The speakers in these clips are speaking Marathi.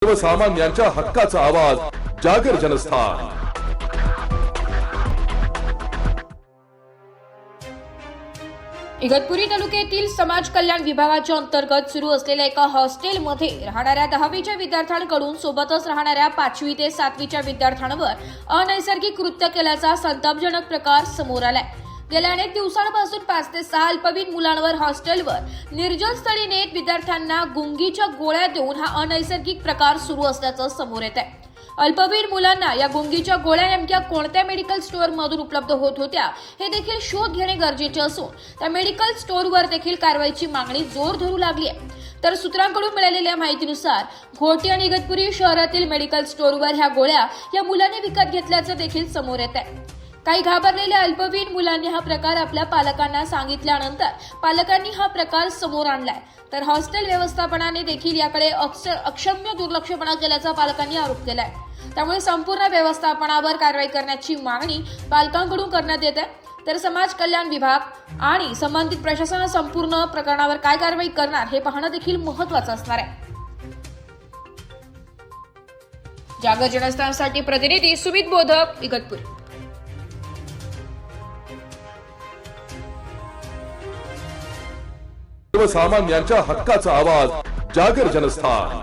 सर्वसामान्यांच्या हक्काचा आवाज जागर जनस्थान। इगतपुरी तालुक्यातील समाज कल्याण विभागाच्या अंतर्गत सुरू असलेल्या एका हॉस्टेलमध्ये राहणाऱ्या 10वीच्या विद्यार्थ्यांकडून सोबतच राहणाऱ्या 5वी ते 7वीच्या विद्यार्थ्यांवर अनैसर्गिक कृत्य केल्याचा संतापजनक प्रकार समोर आलाय। गेल्या अनेक दिवसांपासून 5 ते 6 अल्पवयीन मुलांवर हॉस्टेलवर निर्जन स्थळी नेत विद्यार्थ्यांना गुंगीच्या गोळ्या देऊन हा अनैसर्गिक प्रकार सुरू असल्याचं समोर येत आहे। अल्पवयीन मुलांना या गुंगीच्या गोळ्या नेमक्या कोणत्या मेडिकल स्टोअरमधून उपलब्ध होत होत्या हे देखील शोध घेणे गरजेचे असून त्या मेडिकल स्टोअरवर देखील कारवाईची मागणी जोर धरू लागली आहे। तर सूत्रांकडून मिळालेल्या माहितीनुसार घोटी आणि इगतपुरी शहरातील मेडिकल स्टोअरवर ह्या गोळ्या या मुलांनी विकत घेतल्याचं देखील समोर येत आहे। काही घाबरलेल्या अल्पवयीन मुलांनी हा प्रकार आपल्या पालकांना सांगितल्यानंतर पालकांनी हा प्रकार समोर आणलाय। तर हॉस्टेल व्यवस्थापनाने देखील याकडे अक्षम्य दुर्लक्षपणा केल्याचा पालकांनी आरोप केलाय। त्यामुळे संपूर्ण व्यवस्थापनावर कारवाई करण्याची मागणी पालकांकडून करण्यात येत आहे। तर समाज कल्याण विभाग आणि संबंधित प्रशासन संपूर्ण प्रकरणावर काय कारवाई करणार हे पाहणं देखील महत्त्वाचं असणार आहे। जागर जनस्थानसाठी प्रतिनिधी सुमित बोधक, इगतपुरी। सर्वसामान्यांच्या हक्काचा आवाज जागर जनस्थान।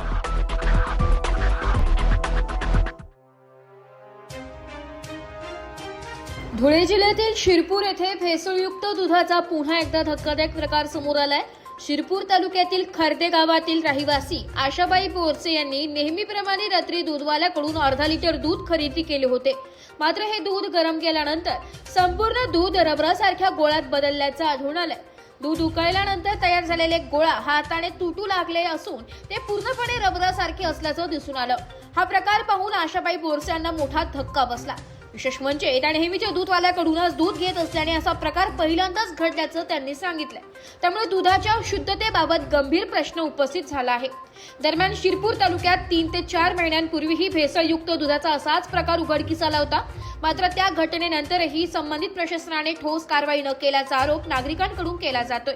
धुळे जिल्ह्यातील शिरपूर येथे भेसळयुक्त दुधाचा पुन्हा एकदा धक्कादायक प्रकार समोर आलाय। शिरपूर तालुक्यातील खर्दे गावातील रहिवासी आशाबाई बोरसे यांनी नेहमीप्रमाणे रात्री दूधवाल्याकडून अर्धा लिटर दूध खरेदी केले होते। मात्र हे दूध गरम केल्यानंतर संपूर्ण दूध रबरासारख्या गोळ्यात बदलल्याचं आढळून आलंय। दूध उकळल्यानंतर तयार झालेले गोळा हाताने तुटू लागले असून ते पूर्णपणे रबरासारखे असल्याचं दिसून आलं। हा प्रकार पाहून आशाबाई बोरसे यांना मोठा धक्का बसला। विशेष म्हणजे त्या नेहमीच्या दूधवाल्याकडूनच दूध घेत असल्याने असा प्रकार पहिल्यांदाच घडल्याचं त्यांनी सांगितलं। त्यामुळे दुधाच्या शुद्धतेबाबत गंभीर प्रश्न उपस्थित झाला आहे। दरम्यान शिरपूर तालुक्यात 3 ते 4 महिन्यांपूर्वीही भेसळयुक्त दुधाचा असाच प्रकार उघडकीस आला होता। मात्र त्या घटनेनंतरही संबंधित प्रशासनाने ठोस कारवाई न केल्याचा आरोप नागरिकांकडून केला जातोय।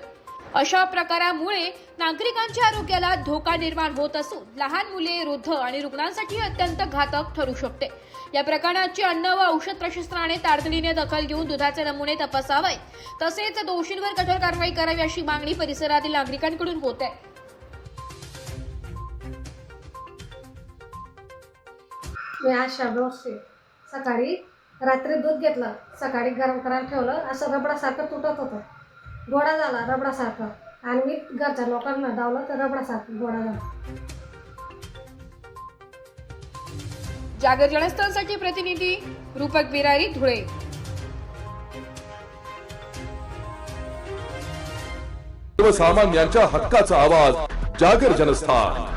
अशा प्रकारामुळे नागरिकांच्या आरोग्याला धोका निर्माण होत असून लहान मुले, वृद्ध आणि रुग्णांसाठी अत्यंत घातक ठरू शकते। या प्रकरणाची अन्न व औषध प्रशासनाने तातडीने दखल घेऊन दुधाचे नमुने तपासावे तसेच दोषींवर कठोर कारवाई करावी अशी मागणी परिसरातील नागरिकांकडून होत आहे। मी आशा बोरसे सकाळी रात्री दूध घेतलं, सकाळी गरम करायला ठेवलं, असं रबडासारखं तुटत होतं, गोळा झाला रबडासारखं, आणि मी घरच्या लोकांना डावलं तर रबडासारखं गोळा झाला। जागर जनस्थानसाठी प्रतिनिधी रूपक बिरारी, धुळे। सर्वसामान्यांच्या हक्काचा आवाज जागर जनस्थान।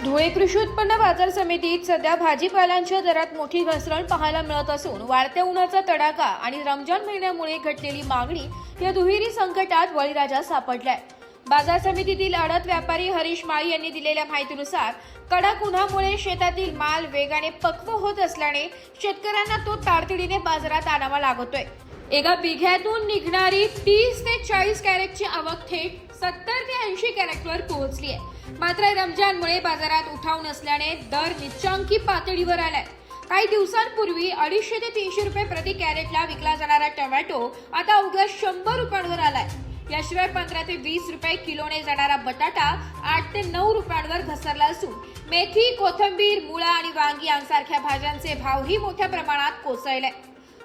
धुळे कृषी उत्पन्न बाजार समितीत सध्या भाजीपाल्यांच्या दरात मोठी घसरण पाहायला मिळत असून वाढत्या उन्हाचा तडाखा आणि रमजान महिन्यामुळे घटलेली मागणी या दुहेरी संकटात बळीराजा सापडलाय। बाजार समितीतील आडत व्यापारी हरीश माळी यांनी दिलेल्या माहितीनुसार कडक उन्हामुळे शेतातील माल वेगाने पक्व होत असल्याने शेतकऱ्यांना तो तातडीने बाजारात आणावा लागतोय। एका बिघ्यातून निघणारी 30 ते 40 कॅरेटची आवक थेट 70 ते 80 कॅरेटवर पोहोचली आहे। मात्र रमजानमुळे बाजारात उठाव नसल्याने दर निच्चांकी पातळीवर आलाय। काही दिवसांपूर्वी 250 ते 300 रुपये प्रति कॅरेटला विकला जाणारा टोमॅटो आता अवघ्या 100 रुपयांवर आलाय। याशिवाय 15 ते 20 रुपये किलोने जाणारा बटाटा 8 ते 9 रुपयांवर घसरला असून मेथी, कोथिंबीर, मुळा आणि वांगी यांसारख्या भाज्यांचे भावही मोठ्या प्रमाणात कोसळले।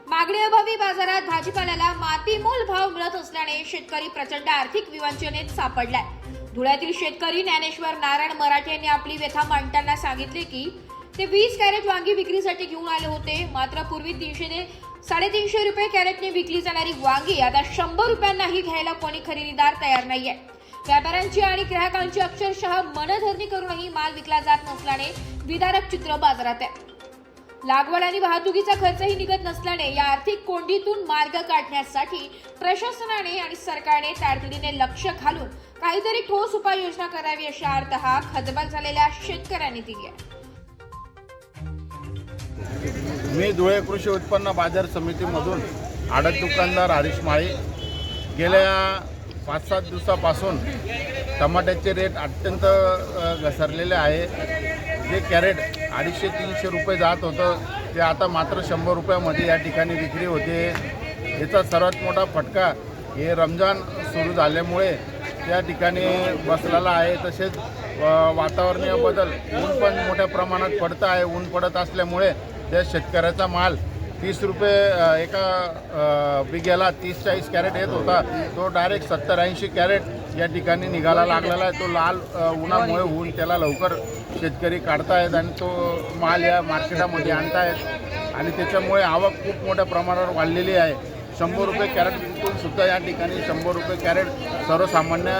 मागणीअभावी बाजारात भाजीपाल्याला मातीमोल भाव मिळत असल्याने शेतकरी प्रचंड आर्थिक विवंचनेत सापडलाय। धुळ्यातील शेतकरी ज्ञानेश्वर नारायण मराठे यांनी आपली व्यथा मांडताना सांगितले की ते 20 कॅरेट वांगी विक्रीसाठी घेऊन आले होते। मात्र पूर्वी 300 ते 350 रुपये कॅरेटने विकली जाणारी वांगी आता 100 रुपयांनाही घ्यायला कोणी खरेदीदार तयार नाहीये। व्यापाऱ्यांची आणि ग्राहकांची अक्षरशः मनधरणी करूनही माल विकला जात नसल्याने विदारक चित्र बाजारात आहे। लागवड आणि वाहतुकीचा खर्चही निघत नसल्याने या आर्थिक कोंडीतून मार्ग काढण्यासाठी प्रशासनाने आणि सरकारने तातडीने लक्ष घालून काहीतरी ठोस उपाययोजना करावी अशी हाक हतबल झालेल्या शेतकऱ्यांनी दिली आहे। मी धुळे कृषी उत्पन्न बाजार समितीमधून आडत दुकानदार हरीश माळी गेल्या 5-7 दिवसापासून टमाट्याचे रेट अत्यंत घसरलेले आहे. जे कॅरेट 250-300 रुपये जात होतं ते आता मात्र 100 रुपयामध्ये या ठिकाणी विक्री होते. याचा सर्वात मोठा फटका हे रमजान सुरू झाल्यामुळे त्या ठिकाणी बसलेला आहे. तसेच वातावरणीय बदल, ऊन पण मोठ्या प्रमाणात पडतं आहे. ऊन पडत असल्यामुळे त्या शेतकऱ्याचा माल 30 रुपये एका बिघ्याला 30-40 कॅरेट येत होता, तो डायरेक्ट 70-80 कॅरेट या ठिकाणी निघायला लागलेला आहे. तो लाल उन्हामुळे होऊन त्याला लवकर शेतकरी काढतायत आणि तो माल या मार्केटामध्ये आणतायत आणि त्याच्यामुळे आवक खूप मोठ्या प्रमाणावर वाढलेली आहे. 100 रुपये कॅरेट विकून सुद्धा या ठिकाणी 100 रुपये कॅरेट सर्वसामान्य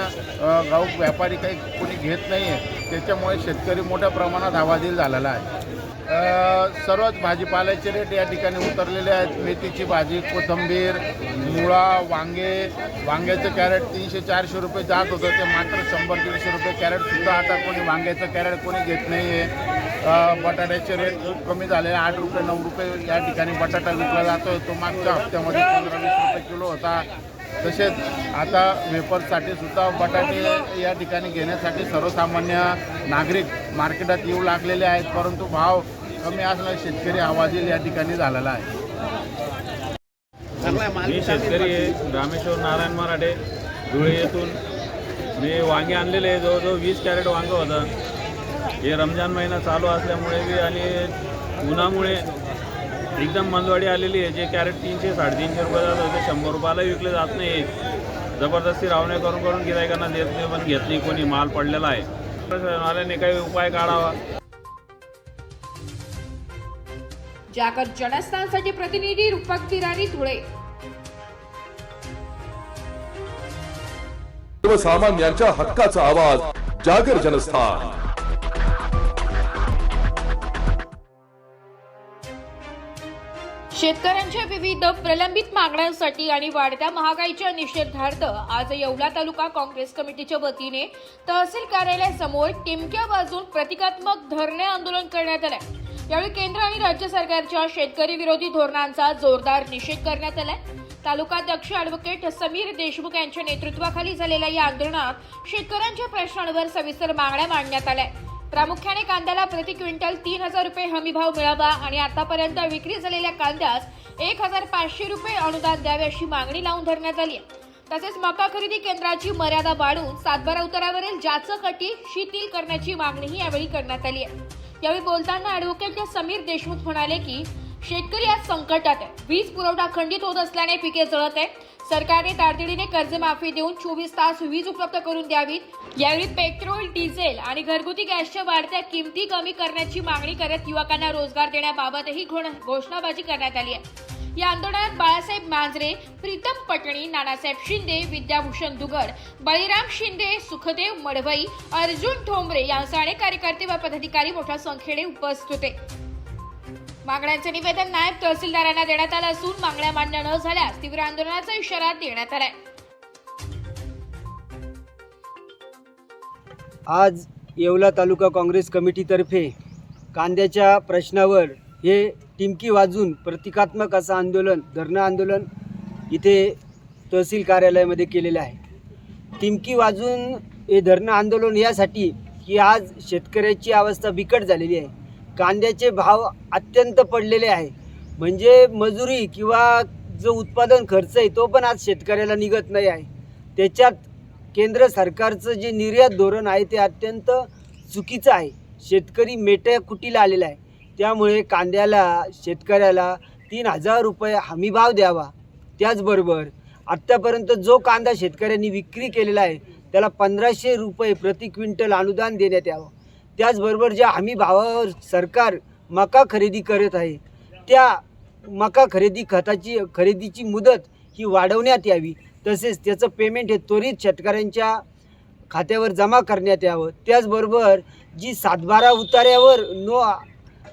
गावक व्यापारी काही कोणी घेत नाही आहे. त्याच्यामुळे शेतकरी मोठ्या प्रमाणात हवालदिल झालेला आहे. सर्वच भाजीपाल्याचे रेट या ठिकाणी उतरलेले आहेत. मेथीची भाजी, कोथिंबीर, मुळा, वांग्याचं कॅरेट 300-400 रुपये जात होतं, ते मात्र 100-150 रुपये कॅरेटसुद्धा आता कोणी वांग्याचं कॅरेट कोणी घेत नाही आहे. बटाट्याचे रेट खूप कमी झाले. 8 रुपये 9 रुपये या ठिकाणी बटाटा विकला जातो. तो मागच्या हप्त्यामध्ये 15-20 रुपये किलो होता. तसेच आता वेफर्ससाठी सुद्धा बटाटे या ठिकाणी घेण्यासाठी सर्वसामान्य नागरिक मार्केटात येऊ लागलेले आहेत, परंतु भाव कमी असल्याने शेतकरी हवालदिल या ठिकाणी झालेला आहे. मी शेतकरी आहे, रामेश्वर नारायण मराठे, धुळे येथून. मी वांगे आणलेले आहे, जवळजवळ 20 कॅरेट वांगं होतं. हे रमजान महिना चालू असल्यामुळे बी आणि उन्हामुळे एकदम मंदवाडी आलेली आहे. जे कॅरेट 300-350 रुपये जात होते 100 रुपयाला विकले जात नाही. जबरदस्ती रावणे करून गिरायकांना देत नाही, पण घेत नाही कोणी. माल पडलेला आहे. प्रशासनाने काही उपाय काढावा. जागर जनस्थानसाठी प्रतिनिधी रूपक तिरारी, धुळे. सर्वसामान्यांच्या हक्काचा आवाज, जागर जनस्थान. शेतकऱ्यांच्या विविध प्रलंबित मागण्यांसाठी आणि वाढत्या महागाईच्या निषेधार्थ आज येवला तालुका काँग्रेस कमिटीच्या वतीने तहसील कार्यालयासमोर टिमक्या वाजवून प्रतिकात्मक धरणे आंदोलन करण्यात आले. यावेळी केंद्र आणि राज्य सरकारच्या शेतकरी विरोधी धोरणांचा जोरदार निषेध करण्यात आला. तालुकाध्यक्ष ॲडव्होकेट समीर देशमुख यांच्या नेतृत्वाखाली झालेल्या या आंदोलनात शेतकऱ्यांच्या प्रश्नांवर सविस्तर मागण्या मांडण्यात आल्या. प्रामुख्याने कांद्याला प्रति क्विंटल 3,000 रुपये हमीभाव मिळावा आणि आतापर्यंत विक्री झालेल्या कांद्यास 1,500 रुपये अनुदान द्यावे अशी मागणी लावून धरण्यात आली. तसेच मका खरेदी केंद्राची मर्यादा वाढवून सातबारा उतारावरील जाचक-अटी शिथिल करण्याची मागणीही यावेळी करण्यात आली आहे. यावेळी बोलताना ॲडव्होकेट समीर देशमुख म्हणाले की शेतकरी आज संकटात आहे. वीज पुरवठा खंडित होत असल्याने पिके जळत आहे. सरकारने तातडीने कर्जमाफी देऊन 24 तास वीज उपलब्ध करून द्यावी. यावेळी पेट्रोल, डिझेल आणि घरगुती गॅसच्या वाढत्या किमती कमी करण्याची मागणी करत युवकांना रोजगार देण्याबाबतही घोषणाबाजी करण्यात आली आहे. या आंदोलनात बाळासाहेब मांजरे, प्रीतम पटणी, नानासाहेब शिंदे, विद्याभूषण दुगड, बळीराम शिंदे, सुखदेव मडवई, अर्जुन ठोंबरे यांसह अनेक कार्यकर्ते व पदाधिकारी मोठ्या संख्येने उपस्थित होते. मागण्यांचे निवेदन नायब तहसीलदारांना देण्यात आलं असून मागण्या मान्य न झाल्यास तीव्र आंदोलनाचा इशारा देण्यात आलाय. आज येवला तालुका काँग्रेस कमिटीतर्फे कांद्याच्या प्रश्नावर हे टिमकी वाजून प्रतिकात्मक असं आंदोलन, धरणं आंदोलन इथे तहसील कार्यालयामध्ये केलेलं आहे. टिमकी वाजून हे धरणं आंदोलन यासाठी की आज शेतकऱ्याची अवस्था बिकट झालेली आहे. कांद्याचे भाव अत्यंत पडलेले आहे. म्हणजे मजुरी किंवा जो उत्पादन खर्च आहे तो पण आज शेतकऱ्याला निघत नाही आहे. त्याच्यात केंद्र सरकारचं जे निर्यात धोरण आहे ते अत्यंत चुकीचं आहे. शेतकरी मेट्या कुटीला आलेला आहे. त्यामुळे कांद्याला शेतकऱ्याला 3,000 रुपये हमीभाव द्यावा. त्याचबरोबर आत्तापर्यंत जो कांदा शेतकऱ्यांनी विक्री केलेला आहे त्याला 1,500 रुपये प्रति क्विंटल अनुदान देण्यात यावं. त्याचबरोबर ज्या हमी भावावर सरकार मका खरेदी करत आहे त्या मका खरेदीची मुदत ही वाढवण्यात यावी. तसेच त्याचं पेमेंट हे त्वरित शेतकऱ्यांच्या खात्यावर जमा करण्यात यावं. त्याचबरोबर जी सातबारा उतार्यावर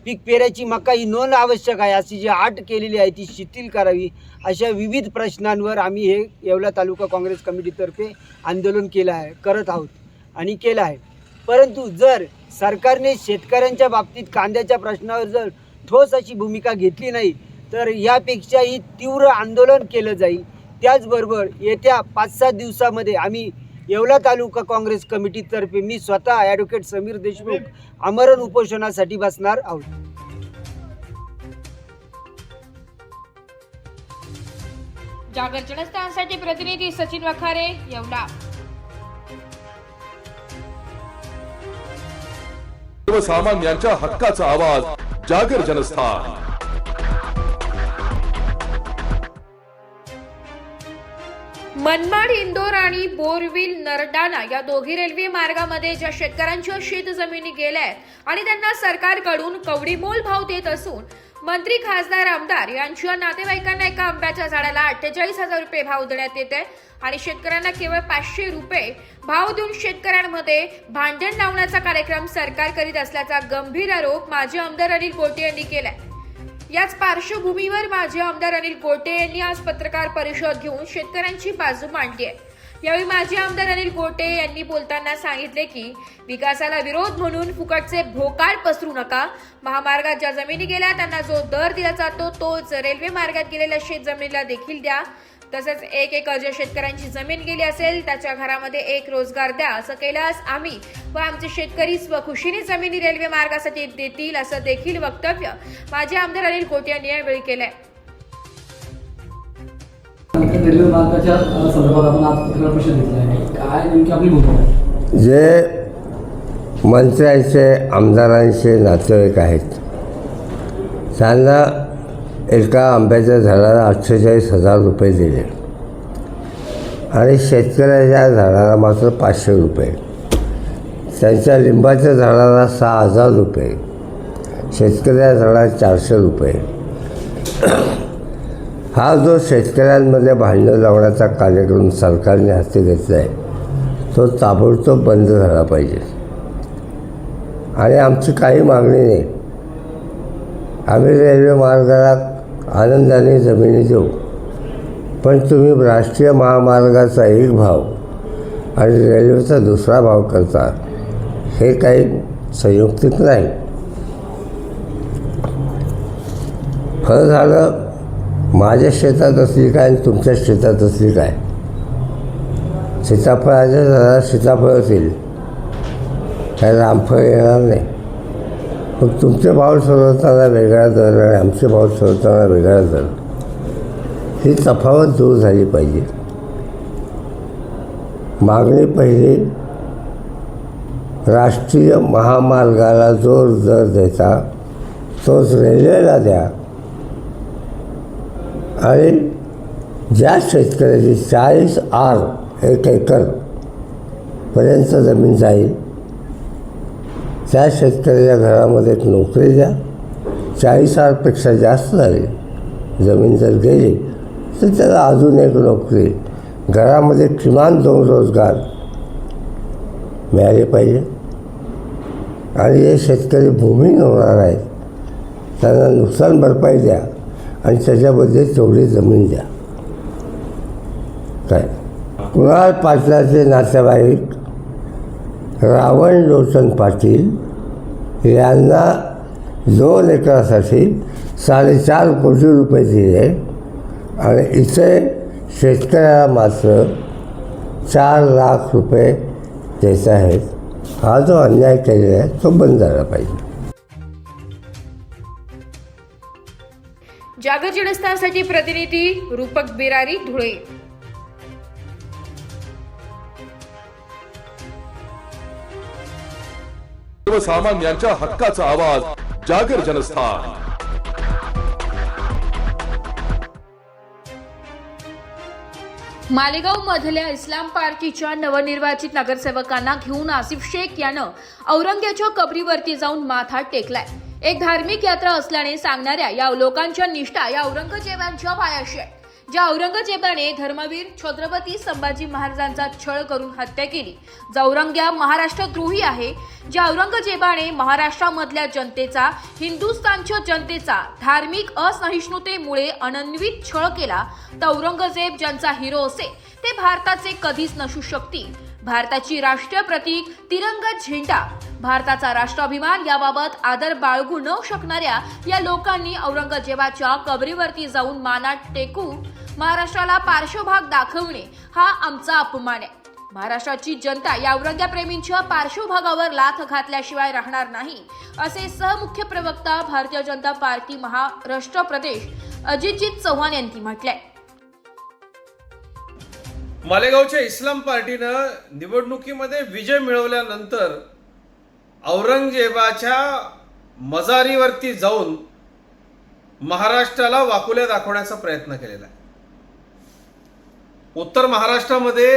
पीक पेरायची मका ही नोंद आवश्यक आहे अशी जी अट केलेली आहे ती शिथिल करावी. अशा विविध प्रश्नांवर आम्ही हे येवला तालुका काँग्रेस कमिटीतर्फे आंदोलन करत आहोत आणि केलं आहे. परंतु जर सरकारने शेतकऱ्यांच्या बाबतीत कांद्याच्या प्रश्नावर जर ठोस अशी भूमिका घेतली नाही तर यापेक्षाही तीव्र आंदोलन केलं जाईल. त्याचबरोबर येत्या 5-7 दिवसामध्ये आम्ही येवला तालुका काँग्रेस कमिटीतर्फे मी स्वतः ॲडव्होकेट समीर देशमुख आमरण उपोषणासाठी बसणार आहोत. जागर जनस्थानसाठी प्रतिनिधी सचिन वखारे, येवला. सर्वसामान्यांच्या हक्काचा आवाज जागर जनस्थान. मनमाड, इंदोर आणि बोरविल नरडाणा या दोघी रेल्वे मार्गामध्ये ज्या शेतकऱ्यांच्या शेत जमिनी गेल्या आहेत आणि त्यांना सरकारकडून कवडीमोल भाव देत असून मंत्री, खासदार, आमदार यांच्या नातेवाईकांना एका आंब्याच्या झाडाला 48,000 रुपये भाव देण्यात येत आहे आणि शेतकऱ्यांना केवळ 500 रुपये भाव देऊन शेतकऱ्यांमध्ये भांडण लावण्याचा कार्यक्रम सरकार करीत असल्याचा गंभीर आरोप माजी आमदार अनिल गोटे यांनी केलाय. याच पार्श्वभूमीवर माजी आमदार अनिल गोटे यांनी आज पत्रकार परिषद घेऊन शेतकऱ्यांची बाजू मांडली आहे. यावेळी माजी आमदार अनिल गोटे यांनी बोलताना सांगितले की विकासाला विरोध म्हणून फुकटचे भोकाड पसरू नका. महामार्गात ज्या जमिनी गेल्या त्यांना जो दर दिला जातो तोच रेल्वे मार्गात गेलेल्या शेत जमिनीला देखील द्या. तसेच 1 एकर ज्या शेतकऱ्यांची जमीन गेली असेल त्याच्या घरामध्ये 1 रोजगार द्या. असं केल्यास आम्ही व आमचे शेतकरी स्वखुशीने जमिनी रेल्वे मार्गासाठी देतील असं देखील वक्तव्य माजी आमदार अनिल गोटे यांनी यावेळी केलंय. रेल्वे मार्गाच्या संदर्भात आपण आज पत्रकार परिषद घेतली आहे. काय नेमकी आपली भूमिका आहे? जे मंत्र्यांचे, आमदारांचे नातेवाईक आहेत त्यांना एका आंब्याच्या झाडाला 48,000 रुपये दिले आणि शेतकऱ्याच्या झाडाला मात्र 500 रुपये, त्यांच्या लिंबाच्या झाडाला 6,000 रुपये, शेतकऱ्याच्या झाडाला 400 रुपये. हा जो शेतकऱ्यांमध्ये भांडणं लावण्याचा कार्यक्रम सरकारने हाती घेतला आहे तो ताबडतोब बंद झाला पाहिजे. आणि आमची काही मागणी नाही, आम्ही रेल्वे मार्गाला आनंदाने जमिनी देऊ, पण तुम्ही राष्ट्रीय महामार्गाचा एक भाव आणि रेल्वेचा दुसरा भाव करता हे काही संयुक्तिक नाही. फरक झालं माझ्या शेतात असली काय आणि तुमच्या शेतात असली काय. सीताफळाच्या झाडाला सीताफळ असेल, काय रामफळ येणार नाही. मग तुमचे भाव ठरवताना वेगळा दर आणि आमचे भाव ठरवताना वेगळा दर, ही तफावत दूर झाली पाहिजे. मागणी पहिली, राष्ट्रीय महामार्गाला जो दर देता तोच रेल्वेला द्या. आणि ज्या शेतकऱ्याची 40 आर 1 एकर पर्यंत जमीन जाईल त्या शेतकऱ्याच्या घरामध्ये एक नोकरी द्या. 40 आरपेक्षा जास्त झाली जमीन जर गेली तर त्याला अजून एक नोकरी, घरामध्ये किमान 2 रोजगार मिळाले पाहिजे. आणि जे शेतकरी भूमिहीन होणार आहेत त्यांना नुकसान भरपाई द्या आणि त्याच्यामध्ये तेवढी जमीन द्या. काय कुणाल पाटलाचे नातेवाईक रावण लोचन पाटील यांना 2 एकरासाठी 4.5 कोटी रुपये दिले आणि इथे शेतकऱ्याला मात्र 4 लाख रुपये द्यायचे आहेत. हा जो अन्याय केलेला आहे तो बंद झाला पाहिजे. जागर जनस्थानसाठी प्रतिनिधी रूपक बिरारी, धुळे. सर्वसामान्यांच्या हक्काचा आवाज जागर जनस्थान. मालेगाव मधल्या इस्लाम पार्टीच्या नवनिर्वाचित नगरसेवकांना घेऊन आसिफ शेख यानं औरंग्याच्या कबरीवरती जाऊन माथा टेकलाय. एक धार्मिक यात्रा असल्याने सांगणाऱ्या या लोकांच्या निष्ठा या औरंगजेबांच्या पायाशी आहे. ज्या औरंगजेबाने धर्मवीर छत्रपती संभाजी महाराजांचा छळ करून हत्या केली, जो औरंग्या महाराष्ट्रद्रोही आहे, ज्या औरंगजेबाने महाराष्ट्रामधल्या जनतेचा, हिंदुस्थानच्या जनतेचा धार्मिक असहिष्णुतेमुळे अनन्वित छळ केला, तर औरंगजेब ज्यांचा हिरो असे ते भारताचे कधीच नसू शकतील. भारताची राष्ट्रीय प्रतीक तिरंगा झेंडा, भारताचा राष्ट्राभिमान याबाबत आदर बाळगू न शकणाऱ्या या लोकांनी औरंगजेबाच्या कबरीवरती जाऊन माना टेकू महाराष्ट्राला पार्श्वभाग दाखवणे हा आमचा अपमान आहे. महाराष्ट्राची जनता या औरंग्याप्रेमींच्या पार्श्वभागावर लाथ घातल्याशिवाय राहणार नाही, असे सहमुख्य प्रवक्ता भारतीय जनता पार्टी महाराष्ट्र प्रदेश अजितजीत चव्हाण यांनी म्हटलंय. मालेगावच्या इस्लाम पार्टीनं निवडणुकीमध्ये विजय मिळवल्यानंतर औरंगजेबाच्या मजारीवरती जाऊन महाराष्ट्राला वाकुल्या दाखवण्याचा प्रयत्न केलेला आहे. उत्तर महाराष्ट्रामध्ये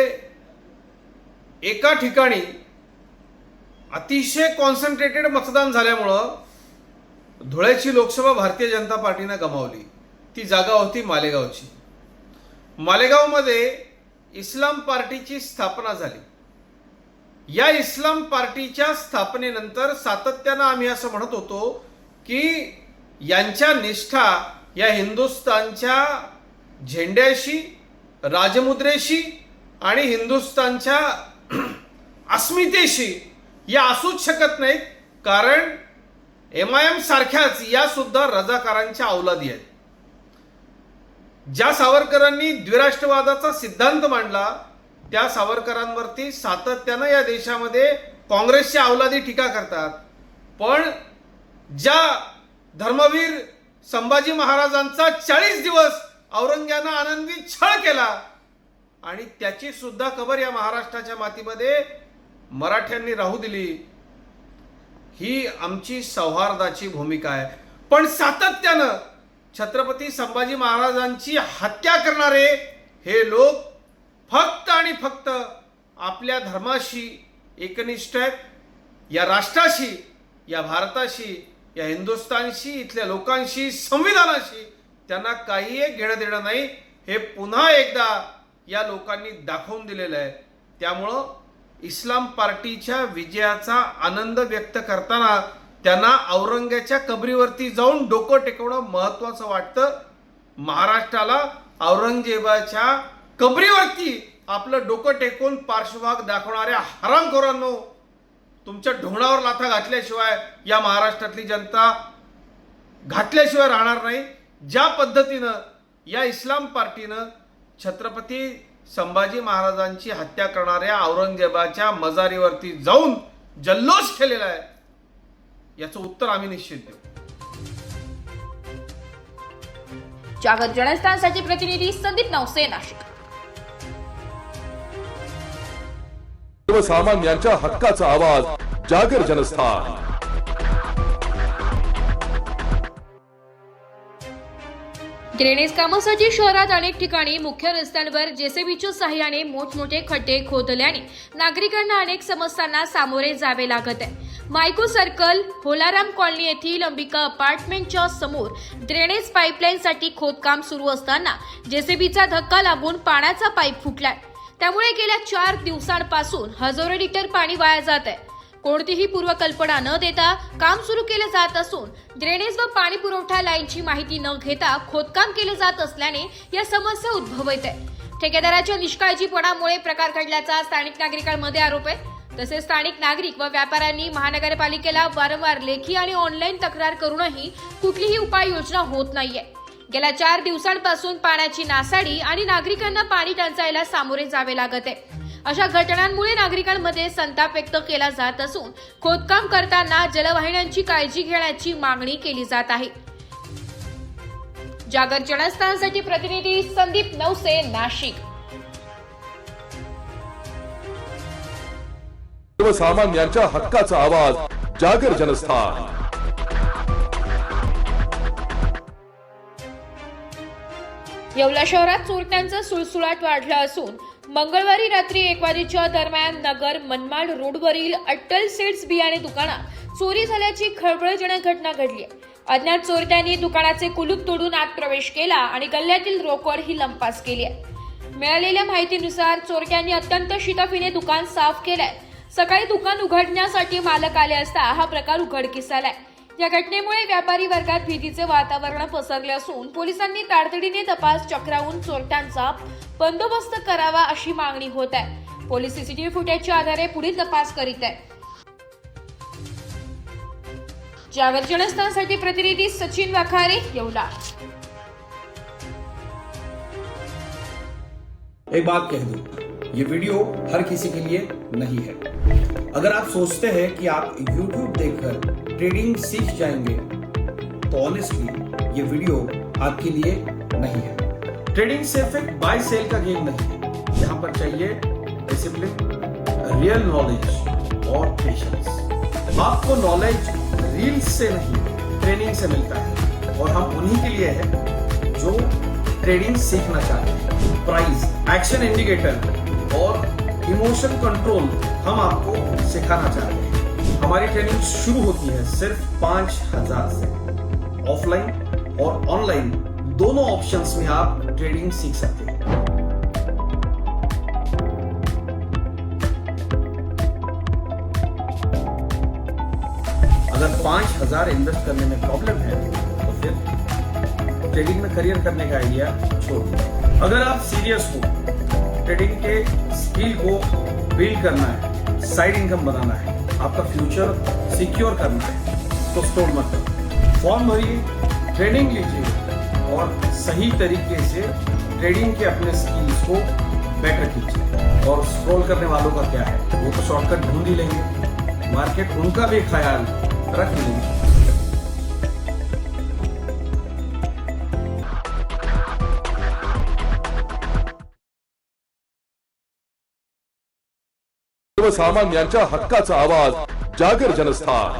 एका ठिकाणी अतिशय कॉन्सन्ट्रेटेड मतदान झाल्यामुळं धुळ्याची लोकसभा भारतीय जनता पार्टीनं गमावली. ती जागा होती मालेगावची. मालेगावमध्ये इस्लाम पार्टीची स्थापना झाली. या इस्लाम पार्टीच्या स्थापनेनंतर सातत्यानं आम्ही असं म्हणत होतो की यांच्या निष्ठा या हिंदुस्थानच्या झेंड्याशी, राजमुद्रेशी आणि हिंदुस्थानच्या अस्मितेशी या असूच शकत नाहीत, कारण MIM सारख्याच या सुद्धा रजाकारांच्या अवलादी आहेत. ज्या सावरकरांनी द्विराष्ट्रवादाचा सिद्धांत मांडला त्या सावरकरांवरती सातत्यानं या देशामध्ये काँग्रेसच्या अवलादी टीका करतात. पण ज्या धर्मवीर संभाजी महाराजांचा 40 दिवस औरंग्यानं आनंदी छळ केला आणि त्याची सुद्धा कबर या महाराष्ट्राच्या मातीमध्ये मराठ्यांनी राहू दिली, ही आमची सौहार्दाची भूमिका आहे. पण सातत्यानं छत्रपती संभाजी महाराजांची हत्या करणारे हे लोक फक्त आणि फक्त आपल्या धर्माशी एकनिष्ठ आहेत. या राष्ट्राशी, या भारताशी, या हिंदुस्थानशी, इथल्या लोकांशी, संविधानाशी त्यांना काही एक घेणं देणं नाही. हे पुन्हा एकदा या लोकांनी दाखवून दिलेलं आहे. त्यामुळं इस्लाम पार्टीच्या विजयाचा आनंद व्यक्त करताना त्यांना औरंग्याच्या कबरीवरती जाऊन डोकं टेकवणं महत्त्वाचं वाटतं. महाराष्ट्राला औरंगजेबाच्या कबरीवरती आपलं डोकं टेकून पार्श्वभाग दाखवणाऱ्या हरामखोरांनो, तुमच्या ढोंगणावर लाथा घातल्याशिवाय या महाराष्ट्रातली जनता घातल्याशिवाय राहणार नाही. ज्या पद्धतीनं या इस्लाम पार्टीनं छत्रपती संभाजी महाराजांची हत्या करणाऱ्या औरंगजेबाच्या मजारीवरती जाऊन जल्लोष केलेला आहे, याचं उत्तर आम्ही निश्चित देऊ. जागर जनस्थानसाठी प्रतिनिधी संदीप नवसे, नाशिक. सर्वसामान्यांच्या हक्काचा आवाज, जागर जनस्थान. ड्रेनेज कामासाठी शहरात अनेक ठिकाणी मुख्य रस्त्यांवर JCBच्या सहाय्याने मोठमोठे खड्डे खोदल्याने नागरिकांना अनेक समस्यांना सामोरे जावे लागत आहे. मायको सर्कल, होलाराम कॉलनी येथील अंबिका अपार्टमेंटच्या समोर ड्रेनेज पाईपलाईनसाठी खोदकाम सुरू असताना JCBचा धक्का लागून पाण्याचा पाईप फुटलाय. त्यामुळे गेल्या 4 दिवसांपासून हजारो लिटर पाणी वाया जात आहे. कोणतीही पूर्वकल्पना न देता काम सुरू केले जात असून ड्रेनेज व पाणी पुरवठा लाईनची माहिती न घेता खोदकाम केले जात असल्याने या समस्या उद्भवत आहे. ठेकेदाराच्या निष्काळजीपणामुळे प्रकार घडल्याचा स्थानिक नागरिकांमध्ये आरोप आहे. तसेच स्थानिक नागरिक व व्यापाऱ्यांनी महानगरपालिकेला वारंवार लेखी आणि ऑनलाईन तक्रार करूनही कुठलीही उपाययोजना होत नाहीये. गेल्या 4 दिवसांपासून पाण्याची नासाडी आणि नागरिकांना पाणी टंचाईला सामोरे जावे लागत आहे. अशा घटनांमुळे नागरिकांमध्ये संताप व्यक्त केला जात असून खोदकाम करताना जलवाहिन्यांची काळजी घेण्याची मागणी केली जात आहे. जागर जनस्थानसाठी प्रतिनिधी संदीप नवसे, नाशिक. सर्वसामान्यांच्या हक्काचा आवाज, जागर जनस्थान. येवला शहरात चोरट्यांचा सुळसुळाट वाढला असून मंगळवारी रात्री 1 वाजेच्या दरम्यान नगर मनमाड रोडवरील अट्टल सीड्स बियाणे दुकानात चोरी झाल्याची खळबळजनक घटना घडली आहे. अज्ञात चोरट्यांनी दुकानाचे कुलूप तोडून आत प्रवेश केला आणि गल्ल्यातील रोकड ही लंपास केली आहे. मिळालेल्या माहितीनुसार चोरट्यांनी अत्यंत शिताफीने दुकान साफ केलंय. सकाळी दुकान उघडण्यासाठी मालक आले असता हा प्रकार उघडकीस आलाय. या घटनेमुळे व्यापारी वर्गात भीतीचे वातावरण पसरले असून पोलिसांनी तातडीने तपास चक्रावून चोरट्यांचा बंदोबस्त करावा अशी मागणी होत आहे. पोलीस CCTV फुटेजच्या आधारे पुढील तपास करीत आहे. जागर जनस्थानसाठी प्रतिनिधी सचिन वाखारे, येवला. एक बात कह दूं, ये वीडियो हर किसी के लिए नहीं है। अगर आप सोचते हैं कि आप YouTube देखकर ट्रेडिंग सीख जाएंगे, तो ऑनेस्टली ये वीडियो आपके लिए नहीं है। ट्रेडिंग सिर्फ एक बाय सेल का गेम नहीं है। यहाँ पर चाहिए डिसिप्लिन, रियल नॉलेज और पेशेंस। आपको नॉलेज रील्स से नहीं, ट्रेनिंग से मिलता है, और हम उन्हीं के लिए हैं जो ट्रेडिंग सीखना चाहते हैं। प्राइस, एक्शन इंडिकेटर और इमोशन कंट्रोल हम आपको सिखाना चाहते हैं। हमारी ट्रेनिंग शुरू होती है सिर्फ 5,000 से। ऑफलाइन और ऑनलाइन दोनों ऑप्शंस में आप ट्रेडिंग सीख सकते हैं। अगर 5,000 इन्वेस्ट करने में प्रॉब्लम है तो फिर ट्रेडिंग में करियर करने का आइडिया छोड़ दीजिए। अगर आप सीरियस हो, ट्रेडिंग के स्किल को बिल्ड करना है, साइड इनकम बनाना है, आपका फ्यूचर सिक्योर करना है, तो स्टॉप मत करो। फॉर्म भरिए, ट्रेनिंग लीजिए और सही तरीके से ट्रेडिंग के अपने स्किल्स को बेटर कीजिए। और स्क्रॉल करने वालों का क्या है, वो तो शॉर्टकट ढूंढ ही लेंगे, मार्केट उनका भी ख्याल रख लेंगे। सर्वसामान्यांच्या हक्काचा आवाज, जागर जनस्थान।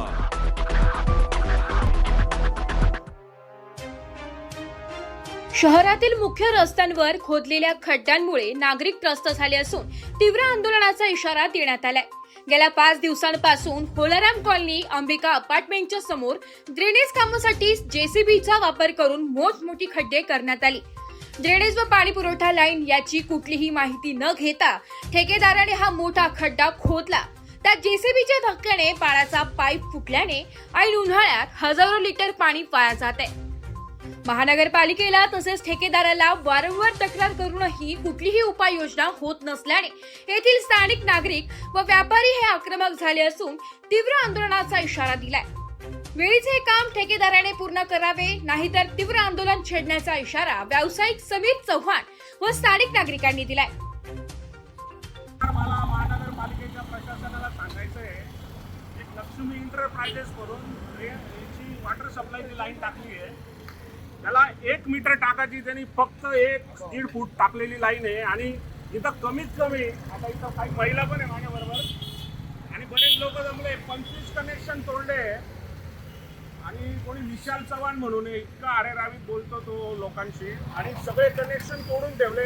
शहरातील मुख्य रस्त्यांवर खोदलेल्या खड्ड्यांमुळे नागरिक त्रस्त झाले असून तीव्र आंदोलनाचा इशारा देण्यात आलाय। गेल्या 5 दिवसांपासून होलाराम कॉलनी अंबिका अपार्टमेंटच्या समोर ड्रेनेज कामासाठी जेसीबीचा वापर करून मोठमोठी खड्डे करण्यात आली। ड्रेनेज व पाणी पुरवठा लाईन याची कुठलीही माहिती न घेता ठेकेदाराने हा मोठा खड्डा खोदला। त्या जेसीबीच्या धक्क्याने पाण्याचा पाईप फुटल्याने ऐन उन्हाळ्यात हजारो लिटर पाणी वाया जात आहे। महानगरपालिकेला तसेच ठेकेदाराला वारंवार तक्रार करूनही कुठलीही उपाययोजना होत नसल्याने येथील स्थानिक नागरिक व व्यापारी हे आक्रमक झाले असून तीव्र आंदोलनाचा इशारा दिलाय। वेळीच हे काम ठेकेदाराने पूर्ण करावे, नाहीतर तीव्र आंदोलन छेडण्याचा इशारा व्यावसायिक समीर चव्हाण व स्थानिक नागरिकांनी दिलाय। मला महानगरपालिकेच्या प्रशासनाला सांगायचं आहे, एक लक्ष्मी इंटरप्राइजेस करून याची वॉटर सप्लायची लाईन टाकली आहे, त्याला 1 मीटर टाकायची, त्यांनी फक्त 1-1.5 फूट टाकलेली लाईन आहे। आणि इथं कमीत कमी, आता इथं काही महिला पण आहे माझ्याबरोबर, आणि बरेच लोक जमले, 25 कनेक्शन तोडले। आणि कोणी विशाल चव्हाण म्हणून इतका अरेरावीत बोलतो तो लोकांशी, आणि सगळे कनेक्शन तोडून ठेवले।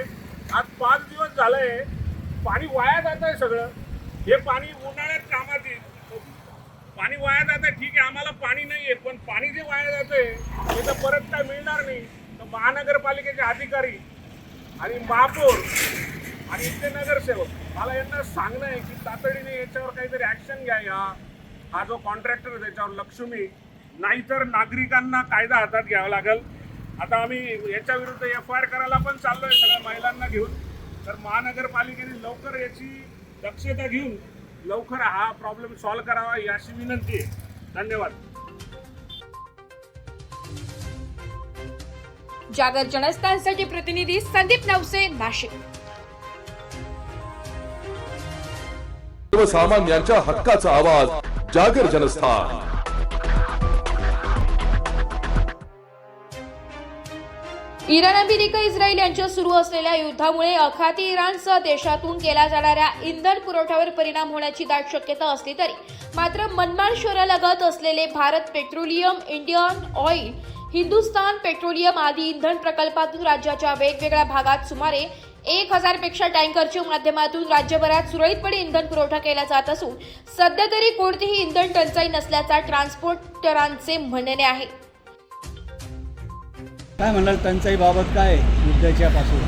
आज 5 दिवस झालंय, पाणी वाया जात आहे सगळं। हे पाणी उन्हाळ्यात कामात येईल, पाणी वाया जात आहे, ठीक आहे, आम्हाला पाणी नाही आहे, पण पाणी जे वाया जातंय ते तर परत काय मिळणार नाही। तर महानगरपालिकेचे अधिकारी आणि महापौर आणि इथले नगरसेवक, मला यांना सांगणं आहे की तातडीने याच्यावर काहीतरी ॲक्शन घ्या। हा जो कॉन्ट्रॅक्टर आहे त्याच्यावर लक्ष्मी, नाहीतर नागरिकांना कायदा हातात घ्यावा लागेल। आता आम्ही याच्या विरुद्ध FIR करायला पण चाललोय सगळ्या महिलांना घेऊन। तर महानगरपालिकेने लवकर याची दक्षता घेऊन लवकर हा प्रॉब्लेम सॉल्व्ह करावा याची विनंती आहे। धन्यवाद। जागर जनस्थानसाठी प्रतिनिधी संदीप नवसे, नाशिक। सर्वसामान्यांच्या हक्काचा आवाज, जागर जनस्थान। इराण, अमेरिका, इस्रायल यांच्या सुरू असलेल्या युद्धामुळे अखाती इराणसह देशातून केल्या जाणाऱ्या इंधन पुरवठ्यावर परिणाम होण्याची दाट शक्यता असली तरी मात्र मनमाड शहरालगत असलेले Bharat petroleum, Indian oil, Hindustan petroleum आदी इंधन प्रकल्पातून राज्याच्या वेगवेगळ्या भागात सुमारे 1,000 पेक्षा टँकरच्या माध्यमातून राज्यभरात सुरळीतपणे इंधन पुरवठा केला जात असून सध्या तरी कोणतीही इंधन टंचाई नसल्याचा ट्रान्सपोर्टरांचे म्हणणे आहे। काय म्हणाल टंचाईबाबत, काय युद्धाच्या पासून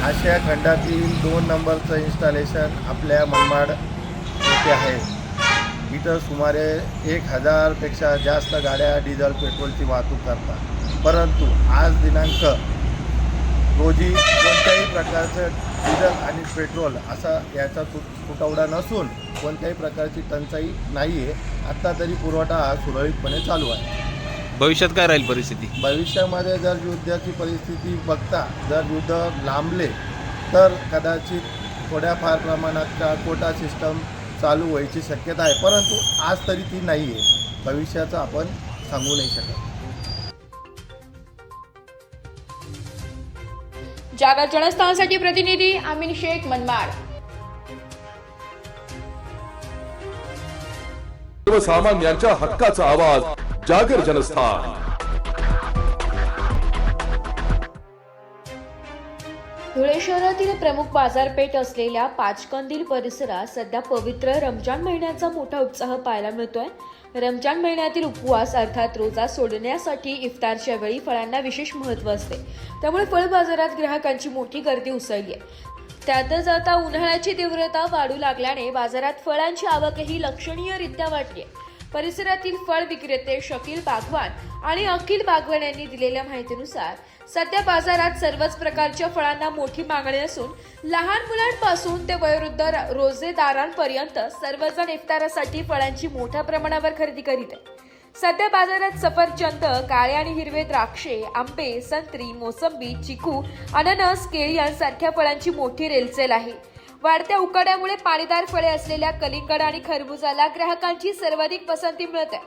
आशिया खंडातील 2 नंबरचं इन्स्टॉलेशन आपल्या मनमाड येथे आहे। इथं सुमारे 1,000 पेक्षा जास्त गाड्या डिझेल पेट्रोलची वाहतूक करतात, परंतु आज दिनांक रोजी कोणत्याही प्रकारचं डिझेल आणि पेट्रोल असा याचा तुटवडा नसून कोणत्याही प्रकारची टंचाई नाही आहे। आत्ता तरी पुरवठा हा सुरळीतपणे चालू आहे। भविष्यात काय राहील परिस्थिती? भविष्यामध्ये जर युद्धाची परिस्थिती बघता जर युद्ध लांबले तर कदाचित थोड्याफार प्रमाणात कोटा सिस्टम चालू व्हायची शक्यता आहे, परंतु आज तरी ती नाही आहे. भविष्याचं आपण सांगू नाही शकत. जागर जनस्थानसाठी प्रतिनिधी आमीन शेख, मनमाड. सर्वसामान्यांच्या हक्काचा आवाज, जागर जनस्थान. धुळे शहरातील प्रमुख बाजारपेठ असलेल्या पाचकंदील परिसरात सध्या पवित्र रमजान महिन्याचा मोठा उत्साह पाहायला मिळतोय. रमजान महिन्यातील उपवास अर्थात रोजा सोडण्यासाठी इफ्तारच्या वेळी फळांना विशेष महत्त्व असते. त्यामुळे फळ बाजारात ग्राहकांची मोठी गर्दी उसळली आहे. त्यातच आता उन्हाळ्याची तीव्रता वाढू लागल्याने बाजारात फळांची आवकही लक्षणीयरित्या वाढली आहे. परिसरातील फळ विक्रेते शकील बागवान आणि अखिल बागवान यांनी दिलेल्या माहितीनुसार सध्या बाजारात सर्वच प्रकारच्या फळांना मोठी मागणी असून लहान मुलांपासून ते वयोवृद्ध रोजेदारांपर्यंत सर्वजण इफ्तारासाठी फळांची मोठ्या प्रमाणावर खरेदी करीत आहेत. सध्या बाजारात सफरचंद, काळे आणि हिरवे द्राक्षे, आंबे, संत्री, मोसंबी, चिकू, अननस, केळी यांसारख्या फळांची मोठी रेलचेल आहे. वाढत्या उकाड्यामुळे पाणीदार फळे असलेल्या कलिंगड आणि खरबुजाला ग्राहकांची सर्वाधिक पसंती मिळते.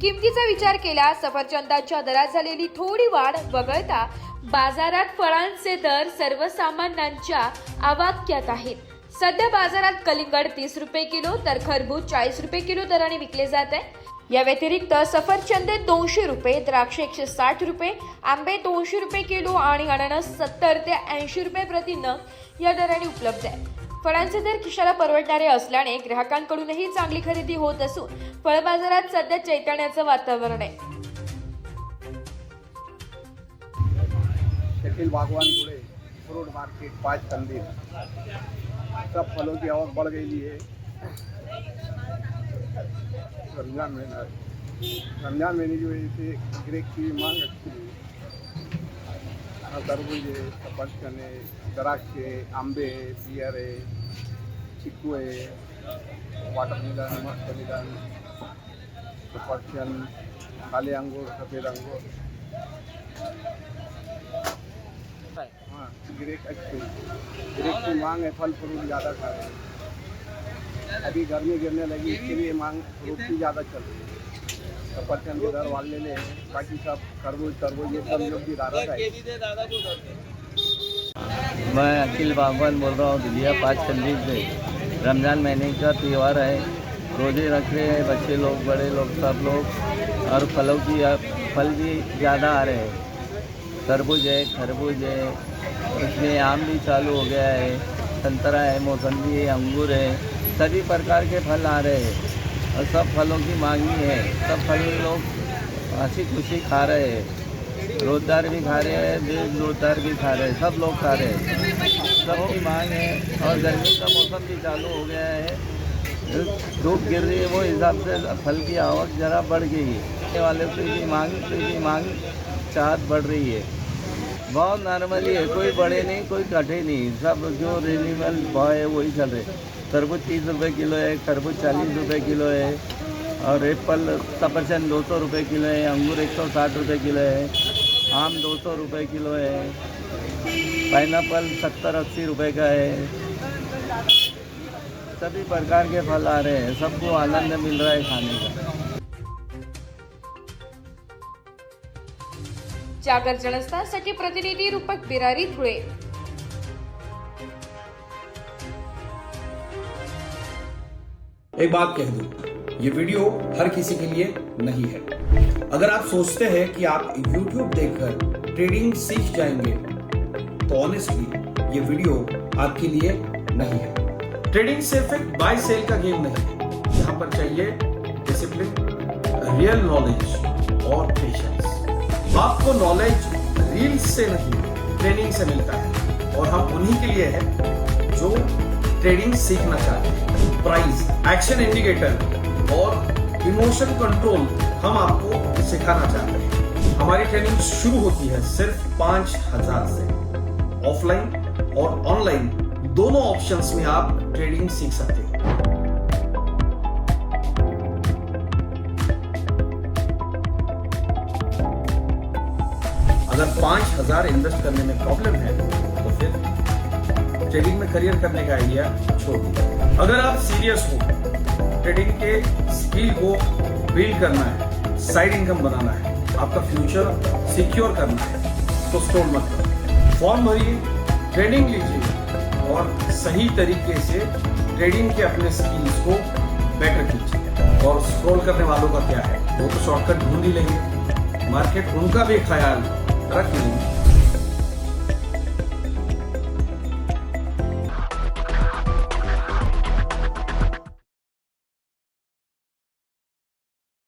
किमतीचा विचार केल्यास सफरचंदाच्या दरात झालेली थोडी वाढ वगळता बाजारात फळांचे दर सर्वसामान्यांच्या आवाक्यात आहेत. सध्या बाजारात कलिंगड 30 रुपये किलो तर खरबूज 40 रुपये किलो दराने विकले जात आहे. या व्यतिरिक्त सफरचंद 200 रुपये, द्राक्ष 160 रुपये, आंबे 200 रुपये किलो आणि अननस 70 ते 80 रुपये प्रति नग या दराने उपलब्ध आहे. फळांचे दर खिशाला परवडणारे असल्याने ग्राहकांकडूनही चांगली खरेदी होत असून फळ बाजारात सध्या चैतन्याचं वातावरण आहे. Shakeel Bagwan Dhule, fruit market, Pachkandil. सब फलों की आवक बढ़ गई है. रमजान महीने की वजह से ग्रेक की मांग अच्छी है. तरबूज है, सफरचंद है, द्राक्ष है, आंबे है, पियर है, चिक्कू है, वाटरमेलन, मस्कमेलन, सफरचंद, काले अंगूर, सफ़ेद अंगूर. हाँ, ग्रेक अच्छी है. ग्रेक की मांग है, फल फ्रूट ज़्यादा खा रहे हैं. अभी गर्मी गिरने लगी, इसके लिए मांग फ्रूट की ज़्यादा चल रही है. सफरचंद के दर वाले हैं, बाकी सब तरबूज ये सब लोग भी दादा है. मैं अखिल बागवान बोल रहा हूँ दुलिया पाचकंदील से. रमज़ान महीने का त्यौहार है, रोजे रख रहे हैं बच्चे लोग, बड़े लोग, सब लोग. और फल भी ज़्यादा आ रहे हैं. तरबूज है, खरबूज है, इसमें आम भी चालू हो गया है, संतरा है, मौसम्बी है, अंगूर है, सभी प्रकार के फल आ रहे हैं और सब फलों की मांगी है. सब फल लोग हंसी खुशी खा रहे हैं. रोजदार भी खा रहे हैं, बेरोजगार भी खा रहे हैं, सब लोग खा रहे हैं. सबकी मांग है और गर्मी का मौसम भी चालू हो गया है. धूप गिर रही है, वो हिसाब से फल की आवक ज़रा बढ़ गई है. खाने वाले की मांग चाहत बढ़ रही है. भाव नॉर्मली है, कोई बड़े नहीं, कोई घटे नहीं, सब जो रिजनेबल भाव है वही चल रहे. तरबूज 30 रुपये किलो है, खरबूज 40 रुपये किलो है और एप्पल सफरचंद 200 रुपये किलो है, अंगूर 160 रुपये किलो है, आम 200 रुपये किलो है, पाइनएप्पल 70-80 रुपये का है. सभी प्रकार के फल आ रहे हैं, सबको आनंद मिल रहा है खाने का. जागर जनस्थानसाठी प्रतिनिधी रूपक बिरारी, धुळे. एक बात कह दूं, ये वीडियो हर किसी के लिए नहीं है. अगर आप सोचते हैं कि आप YouTube देखकर ट्रेडिंग सीख जाएंगे तो ऑनेस्टली ये वीडियो आपके लिए नहीं है. ट्रेडिंग सिर्फ एक बाय सेल का गेम नहीं है. यहाँ पर चाहिए डिसिप्लिन, रियल नॉलेज और पेशेंस. आपको नॉलेज रील्स से नहीं, ट्रेनिंग से मिलता है और हम उन्हीं के लिए हैं जो ट्रेडिंग सीखना चाहते हैं. प्राइस, एक्शन इंडिकेटर और इमोशन कंट्रोल हम आपको सिखाना चाहते हैं. हमारी ट्रेनिंग शुरू होती है सिर्फ 5,000 से. ऑफलाइन और ऑनलाइन दोनों ऑप्शंस में आप ट्रेडिंग सीख सकते हैं. अगर 5,000 इन्वेस्ट करने में प्रॉब्लम है तो फिर ट्रेडिंग में करियर करने का आइडिया छोड़ दीजिए। अगर आप सीरियस हो, ट्रेडिंग के स्किल को बिल्ड करना है, साइड इनकम बनाना है, आपका फ्यूचर सिक्योर करना है, तो स्क्रॉल मत करो, फॉर्म भरिए, ट्रेनिंग लीजिए और सही तरीके से ट्रेडिंग के अपने स्किल्स को बेटर कीजिए। और स्क्रॉल करने वालों का क्या है, वो तो शॉर्टकट ढूंढ ही लेंगे, मार्केट उनका भी ख्याल रख लेंगे।